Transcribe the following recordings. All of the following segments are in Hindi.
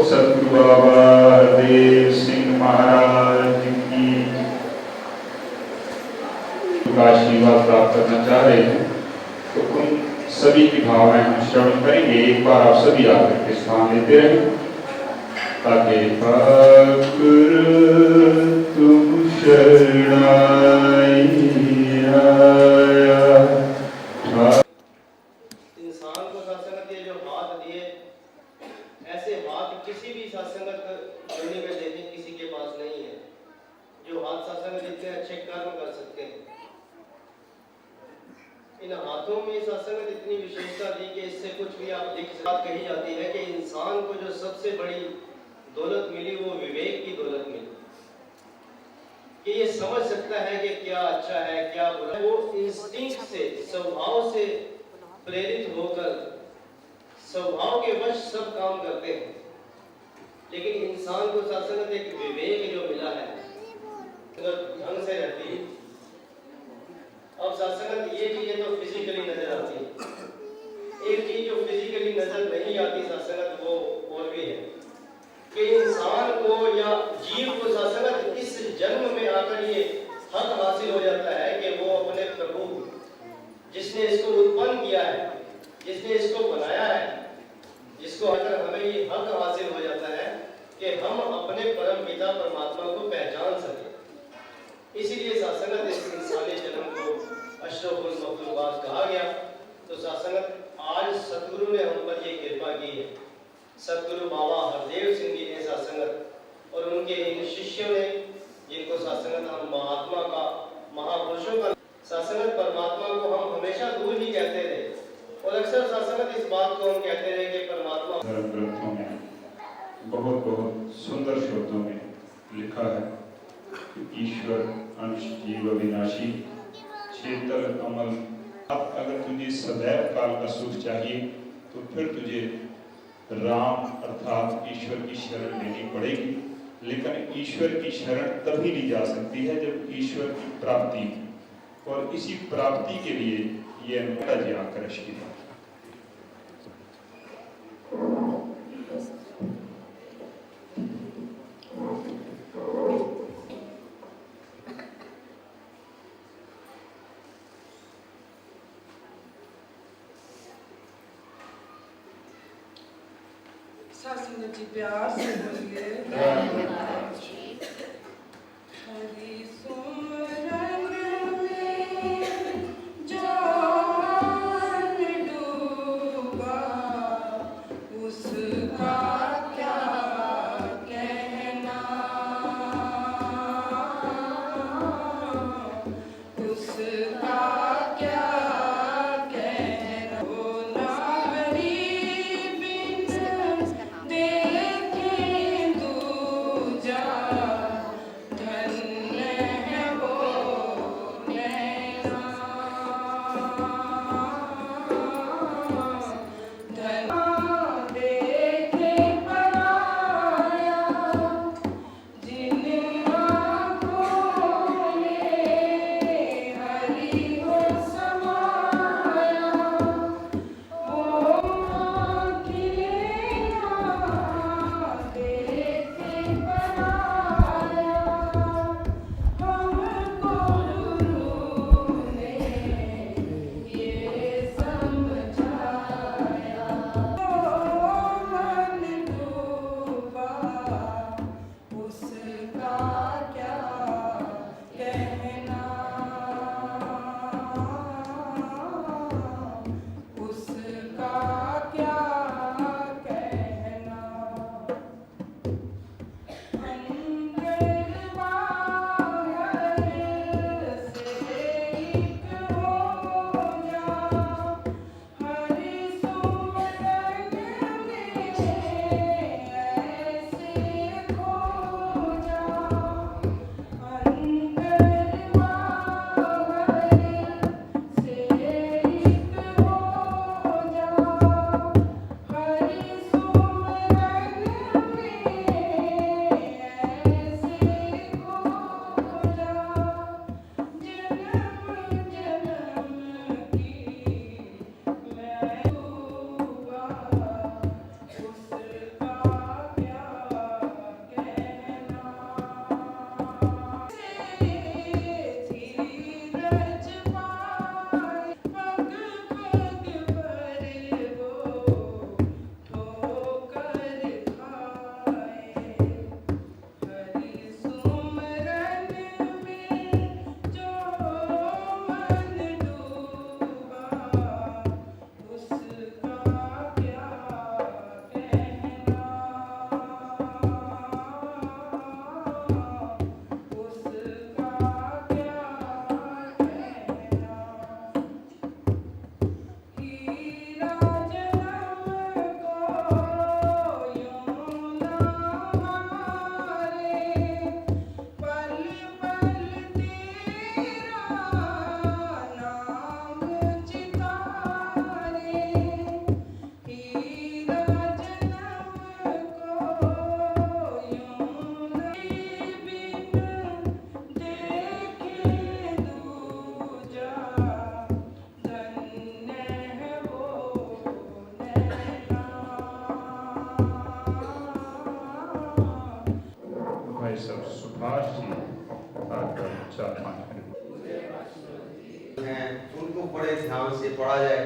सतगुरु बाबा हरदेव सिंह महाराज की आशीर्वाद प्राप्त करना चाह रहे हैं तो उन सभी की भावनाएं हम श्रवण करेंगे। एक बार आप सभी आकर के स्थान लेते रहें ताकि तुम शरणाई आया। इंसान को सत्संग ये जो हाथ दिए, ऐसे हाथ किसी भी सत्संगत दुनिया में देने किसी के पास नहीं है जो हाथ सत्संग इतने अच्छे कर्म कर सकते हैं। इन हाथों में सत्संग इतनी विशेषता दी कि इससे कुछ भी आप देख बात कही जाती है कि इंसान को जो सबसे बड़ी दौलत मिली वो विवेक की दौलत मिली कि ये समझ सकता है कि क्या अच्छा है क्या बुरा। वो इंस्टिंक्ट से स्वभाव से प्रेरित होकर स्वभाव के वश सब काम करते हैं, लेकिन इंसान को सत्संग एक विवेक जो मिला है ढंग से रहती है। अब सत्संग ये चीजें तो फिजिकली नजर आती है, एक चीज जो फिजिकली नजर नहीं आती सत्संग वो और भी है कि इंसान को या जीव को सत्संग इस जन्म में आकर ये हक हासिल हो जाता है कि वो अपने प्रभु जिसने इसको उत्पन्न किया है, जिसने इसको बनाया है, जिसको आकर हमें ये हक हासिल हो जाता है कि हम अपने परम पिता परमात्मा को पहचान सकें। इसीलिए सत्संग इस इंसानी जन्म को अशरफुल मखलूकात कहा गया। तो सत्संग आज सतगुरु ने हम पर ये कृपा की है। सतगुरु बाबा हरदेव सिंह जी ने सत्संगत और उनके इन शिष्यों ने जिनको सत्संगत हम महात्मा का महापुरुषों का सत्संगत परमात्मा को हम हमेशा दूर ही कहते रहे और अक्सर सत्संगत इस बात को हम कहते रहे कि परमात्मा धर्म ग्रंथों में बहुत बहुत सुंदर शब्दों में लिखा है कि ईश्वर अंश जीव अविनाशी चेतन अमल। अब अगर तुझे सदैव काल का सुख चाहिए तो फिर तुझे राम अर्थात ईश्वर की शरण लेनी पड़ेगी, लेकिन ईश्वर की शरण तभी ली जा सकती है जब ईश्वर की प्राप्ति हो, और इसी प्राप्ति के लिए ये अनुकूल जी आकर्ष की बात। सत्संग जी प्यार से बोलिए हरि सुमरन में जान डूबा उसका क्या कहना, उसका क्या कहना। ओ नारी बिन देखे तू जा बड़े ध्यान से पढ़ा जाए,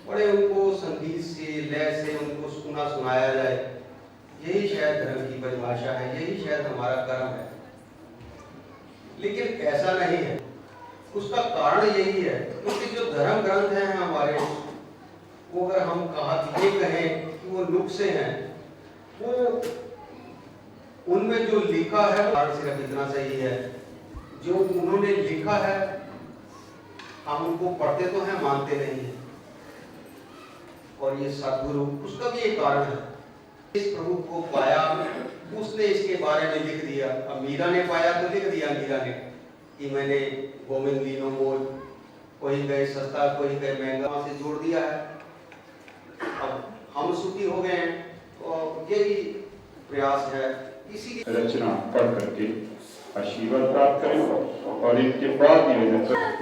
बड़े उनको संगीत से लय से उनको सुनाया जाए। यही शायद धर्म की परिभाषा है, यही शायद हमारा कर्म है। लेकिन ऐसा नहीं है। उसका कारण यही है क्योंकि जो धर्म ग्रंथ हैं हमारे, वो अगर हम ये कहें कि वो नुक्से हैं, वो उनमें जो लिखा है वो सिर्फ इतना सही है, जो उन्होंने लिखा है हम उनको पढ़ते तो हैं, मानते नहीं हैं। और ये सतगुरु, उसका भी एक कारण है। इस प्रभु को पाया, उसने इसके बारे में लिख दिया। अब मीरा ने पाया तो लिख दिया मीरा ने कि मैंने गोविंद लीनो मोल, कोई गए सस्ता कोई गए महंगा, से जोड़ दिया है। अब हम सुखी हो गए हैं, तो यही प्रयास है। इसी रचना पढ़ करके आशीर्वाद प्राप्त करें और इनके बाद निवेदन करें।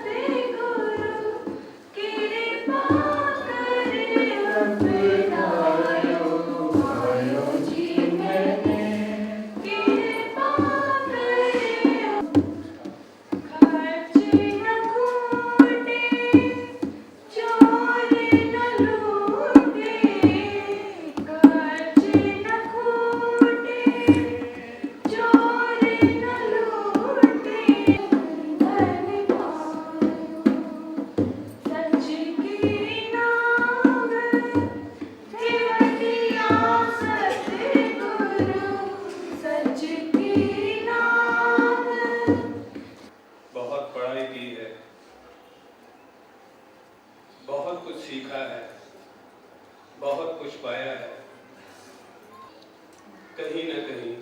बहुत कुछ सीखा है, बहुत कुछ पाया है। कहीं न कहीं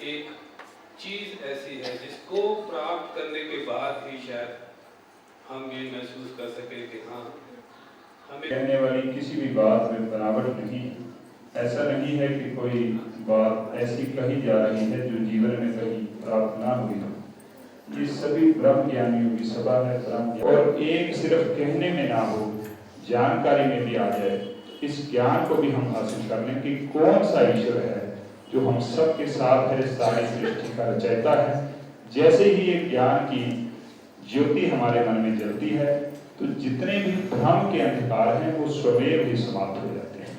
एक चीज ऐसी है जिसको प्राप्त करने के बाद ही शायद हम ये महसूस कर सके कि हाँ, हमें कहने वाली किसी भी बात में बनावट नहीं। ऐसा नहीं है कि कोई बात ऐसी कही जा रही है जो जीवन में कहीं प्राप्त ना हुई हो। ये सभी ब्रह्म ज्ञानियों की सभा है, ब्रह्म, और एक सिर्फ कहने में ना हो, जानकारी में भी आ जाए। इस ज्ञान को भी हम हासिल कर लें कि कौन सा ईश्वर है जो हम सबके साथ है, सारी सृष्टि का रचयिता है। जैसे ही ये ज्ञान की ज्योति हमारे मन में जलती है तो जितने भी भ्रम के अंधकार हैं वो स्वमेव ही समाप्त हो जाते हैं।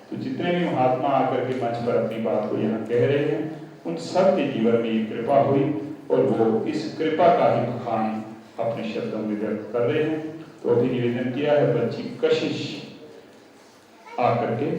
तो जितने भी महात्मा आकर के मंच पर अपनी बात को यहाँ कह रहे हैं, उन सब के जीवन में ये कृपा हुई और वो इस कृपा का ही बखान अपने शब्दों में व्यक्त कर रहे हैं। तो अभी निवेदन किया है बच्ची कशिश आकर के